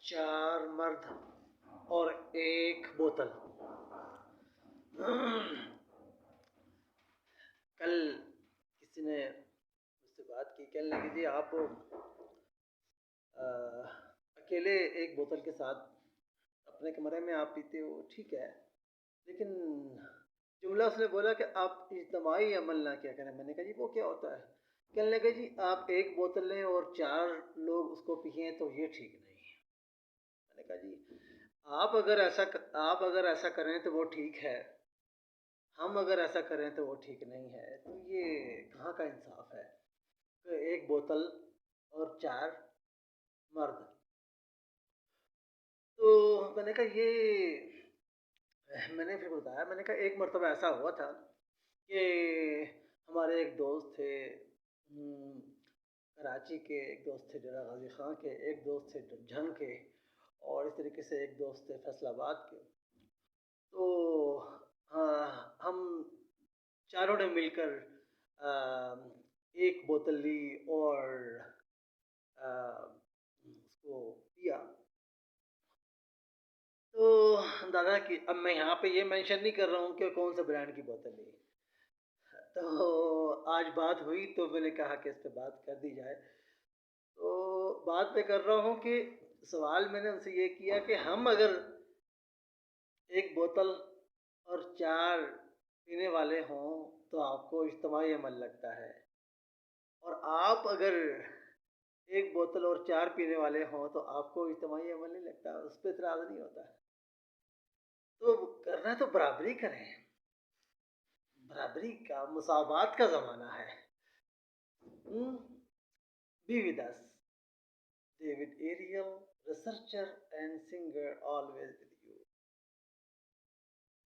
4 مرد اور ایک بوتل۔ کل کسی نے مجھ سے بات کی، کہنے لگی جی آپ اکیلے ایک بوتل کے ساتھ اپنے کمرے میں آپ پیتے ہو، ٹھیک ہے، لیکن جملہ اس نے بولا کہ آپ اجتماعی عمل نہ کیا کریں۔ میں نے کہا جی وہ کیا ہوتا ہے؟ کہنے لگے جی آپ ایک بوتل لیں اور 4 لوگ اس کو پئیں تو یہ ٹھیک نہیں ہے۔ میں نے کہا جی آپ اگر ایسا کریں تو وہ ٹھیک ہے، ہم اگر ایسا کریں تو وہ ٹھیک نہیں ہے، تو یہ کہاں کا انصاف ہے کہ ایک بوتل اور 4 مرد؟ تو میں نے کہا میں نے پھر بتایا، میں نے کہا ایک مرتبہ ایسا ہوا تھا کہ ہمارے ایک دوست تھے کراچی کے، ایک دوست تھے ڈیرہ غازی خان کے، ایک دوست تھے جھنگ کے، اور اس طریقے سے ایک دوست تھے فیصل آباد کے۔ تو ہم چاروں نے مل کر ایک بوتل لی اور اس کو پیا۔ تو دادا کی، اب میں یہاں پہ یہ مینشن نہیں کر رہا ہوں کہ کون سے برانڈ کی بوتل لی، تو آج بات ہوئی تو میں نے کہا کہ اس پہ بات کر دی جائے۔ تو بات میں کر رہا ہوں کہ سوال میں نے ان سے یہ کیا کہ ہم اگر ایک بوتل اور 4 پینے والے ہوں تو آپ کو اجتماعی عمل لگتا ہے، اور آپ اگر ایک بوتل اور 4 پینے والے ہوں تو آپ کو اجتماعی عمل نہیں لگتا، اس پہ اعتراض نہیں ہوتا۔ تو کرنا تو برابری کریں، برابری کا، مساوات کا زمانہ ہے۔ Be with us. David Ariel, researcher and singer, always with you.